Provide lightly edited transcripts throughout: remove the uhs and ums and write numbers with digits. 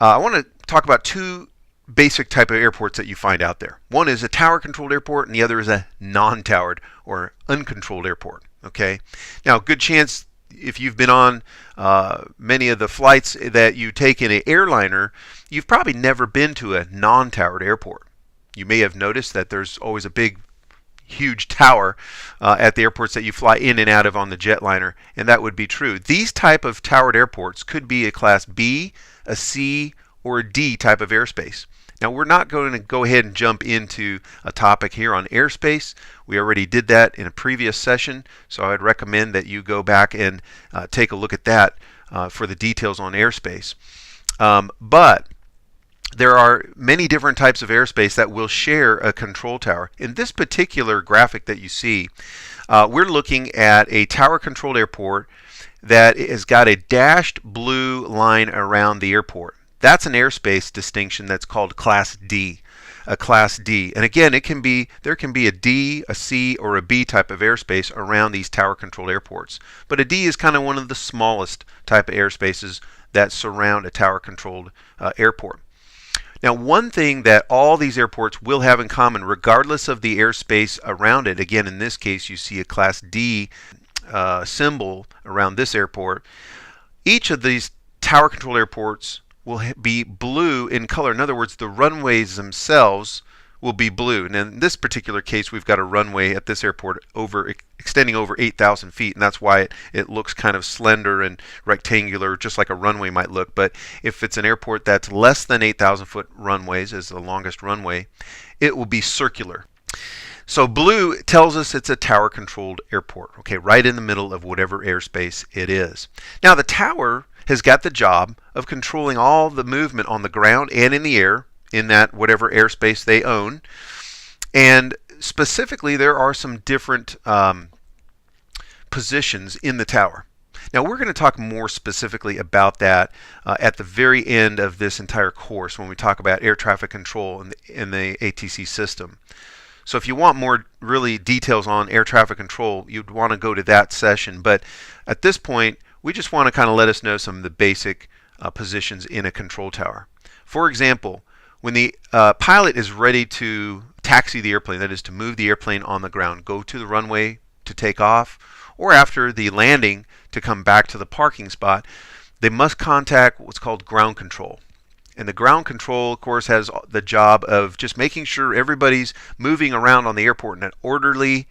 I want to talk about two basic type of airports that you find out there. One is a tower controlled airport and the other is a non-towered or uncontrolled airport. Okay, now good chance if you've been on many of the flights that you take in an airliner, you've probably never been to a non-towered airport. You may have noticed that there's always a big huge tower at the airports that you fly in and out of on the jetliner, and that would be true. These type of towered airports could be a class B, a C, or a D type of airspace. Now we're not going to go ahead and jump into a topic here on airspace. We already did that in a previous session, so I'd recommend that you go back and take a look at that for the details on airspace. But there are many different types of airspace that will share a control tower. In this particular graphic that you see, we're looking at a tower controlled airport that has got a dashed blue line around the airport. That's an airspace distinction that's called Class D, a Class D. And again, there can be a D, a C, or a B type of airspace around these tower controlled airports. But a D is kind of one of the smallest type of airspaces that surround a tower controlled airport. Now, one thing that all these airports will have in common, regardless of the airspace around it, again, in this case, you see a Class D symbol around this airport. Each of these tower controlled airports will be blue in color. In other words, the runways themselves will be blue. And in this particular case, we've got a runway at this airport extending over 8,000 feet, and that's why it looks kind of slender and rectangular, just like a runway might look. But if it's an airport that's less than 8,000 foot runways, as the longest runway, it will be circular. So blue tells us it's a tower controlled airport, okay, right in the middle of whatever airspace it is. Now the tower has got the job of controlling all the movement on the ground and in the air in that whatever airspace they own. And specifically, there are some different positions in the tower. Now we're going to talk more specifically about that at the very end of this entire course when we talk about air traffic control in the ATC system. So if you want more really details on air traffic control, you'd want to go to that session. But at this point, we just want to kind of let us know some of the basic positions in a control tower. For example, when the pilot is ready to taxi the airplane, that is to move the airplane on the ground, go to the runway to take off, or after the landing to come back to the parking spot, they must contact what's called ground control. And the ground control, of course, has the job of just making sure everybody's moving around on the airport in an orderly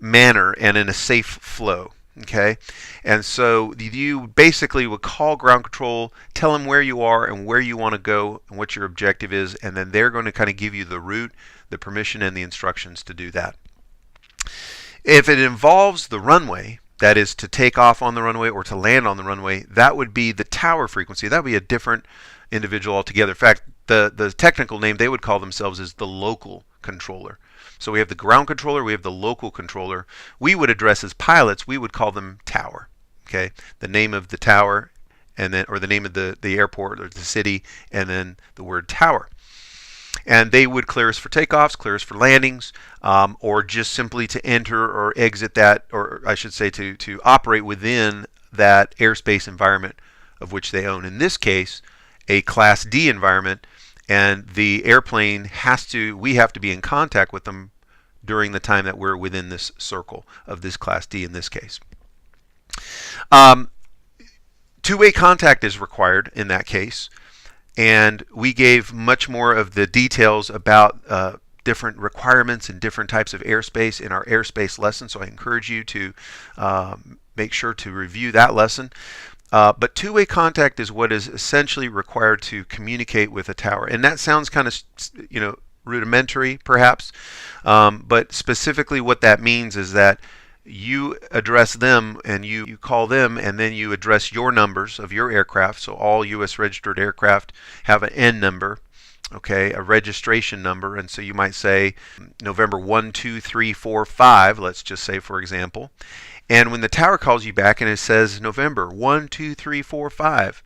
manner and in a safe flow. Okay, and so you basically would call ground control, tell them where you are and where you want to go and what your objective is, and then they're going to kind of give you the route, the permission, and the instructions to do that. If it involves the runway, that is to take off on the runway or to land on the runway, that would be the tower frequency. That would be a different individual altogether. In fact, the technical name they would call themselves is the local controller. So we have the ground controller, we have the local controller. We would address as pilots, we would call them tower. Okay, the name of the tower, and then or the name of the airport or the city, and then the word tower. And they would clear us for takeoffs, clear us for landings, or just simply to enter or exit that, or I should say to operate within that airspace environment of which they own. In this case, a Class D environment, and the airplane we have to be in contact with them during the time that we're within this circle of this Class D in this case. Two-way contact is required in that case, and we gave much more of the details about different requirements and different types of airspace in our airspace lesson, so I encourage you to make sure to review that lesson. But two-way contact is what is essentially required to communicate with a tower. And that sounds kind of, rudimentary perhaps, but specifically what that means is that you address them and you call them, and then you address your numbers of your aircraft. So all U.S. registered aircraft have an N number, okay, a registration number. And so you might say November 1, 2, 3, 4, 5, let's just say, for example. And when the tower calls you back and it says November 1, 2, 3, 4, 5,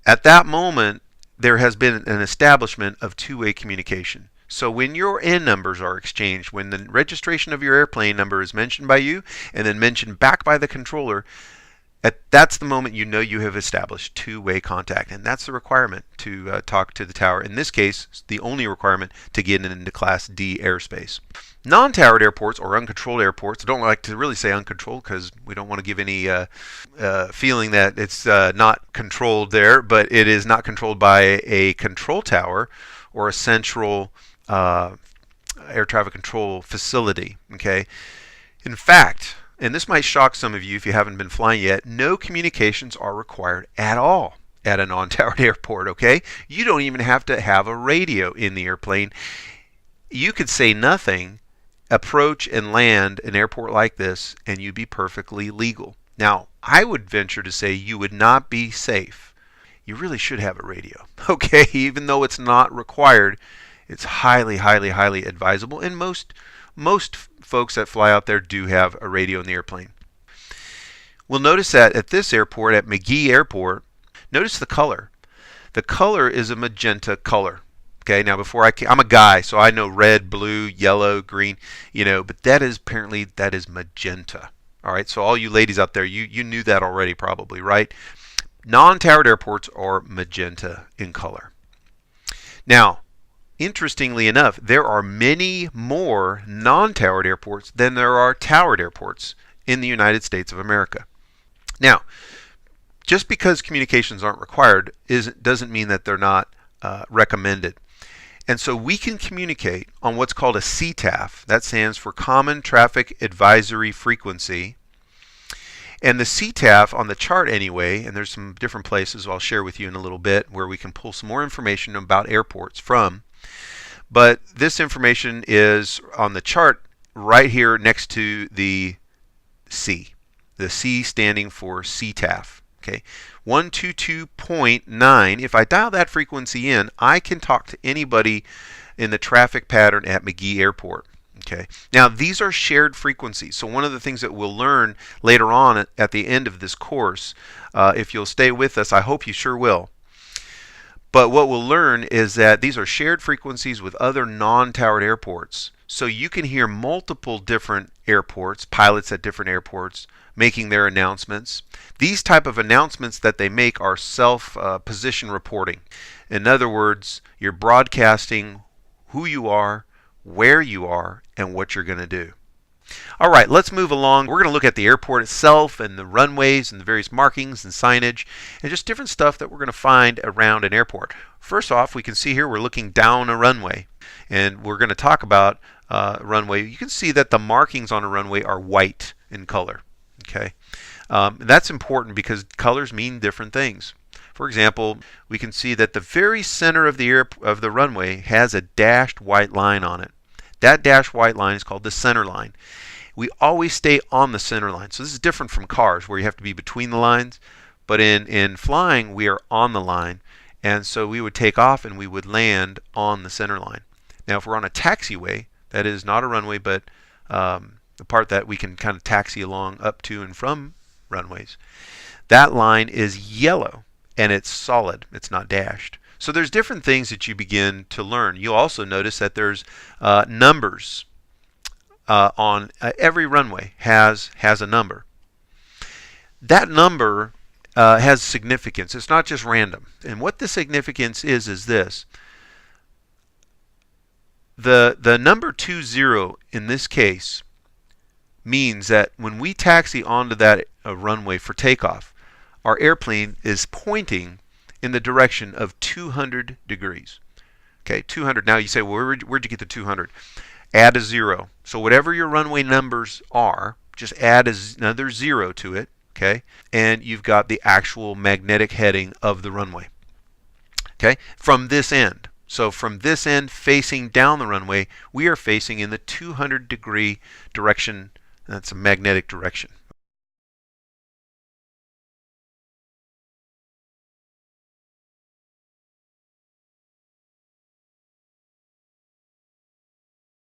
at that moment there has been an establishment of two-way communication. So when your N numbers are exchanged, when the registration of your airplane number is mentioned by you and then mentioned back by the controller, That's the moment you know you have established two-way contact, and that's the requirement to talk to the tower. In this case, the only requirement to get into Class D airspace. Non-towered airports or uncontrolled airports, I don't like to really say uncontrolled because we don't want to give any feeling that it's not controlled there, but it is not controlled by a control tower or a central air traffic control facility. Okay, in fact, and this might shock some of you if you haven't been flying yet, no communications are required at all at a non-towered airport, okay? You don't even have to have a radio in the airplane. You could say nothing, approach and land an airport like this, and you'd be perfectly legal. Now, I would venture to say you would not be safe. You really should have a radio, okay? Even though it's not required, it's highly, highly, highly advisable, and most folks that fly out there do have a radio in the airplane. We'll notice that at this airport, at McGee Airport, notice the color. The color is a magenta color. Okay, now before I'm a guy, so I know red, blue, yellow, green, but that is magenta. All right, so all you ladies out there, you knew that already probably, right? Non-towered airports are magenta in color. Now, interestingly enough, there are many more non-towered airports than there are towered airports in the United States of America. Now, just because communications aren't required doesn't mean that they're not recommended. And so we can communicate on what's called a CTAF. That stands for Common Traffic Advisory Frequency. And the CTAF on the chart anyway, and there's some different places I'll share with you in a little bit where we can pull some more information about airports from. But this information is on the chart right here next to the C. The C standing for CTAF. Okay, 122.9. If I dial that frequency in, I can talk to anybody in the traffic pattern at McGee Airport. Okay, now these are shared frequencies. So one of the things that we'll learn later on at the end of this course, if you'll stay with us, I hope you sure will. But what we'll learn is that these are shared frequencies with other non-towered airports. So you can hear multiple different airports, pilots at different airports, making their announcements. These type of announcements that they make are self-position reporting. In other words, you're broadcasting who you are, where you are, and what you're going to do. All right, let's move along. We're going to look at the airport itself and the runways and the various markings and signage and just different stuff that we're going to find around an airport. First off, we can see here we're looking down a runway, and we're going to talk about runway. You can see that the markings on a runway are white in color. Okay, that's important because colors mean different things. For example, we can see that the very center of the runway has a dashed white line on it. That dashed white line is called the center line. We always stay on the center line. So this is different from cars where you have to be between the lines. But in flying, we are on the line. And so we would take off and we would land on the center line. Now, if we're on a taxiway, that is not a runway, but the part that we can kind of taxi along up to and from runways, that line is yellow and it's solid. It's not dashed. So there's different things that you begin to learn. You'll also notice that there's numbers on every runway has a number. That number has significance. It's not just random. And what the significance is this. The number 20 in this case means that when we taxi onto that runway for takeoff, our airplane is pointing in the direction of 200 degrees. Okay, 200. Now you say, well, where'd you get the 200? Add a 0. So whatever your runway numbers are, just add another 0 to it. Okay, and you've got the actual magnetic heading of the runway. Okay, from this end. So from this end facing down the runway, we are facing in the 200 degree direction. That's a magnetic direction.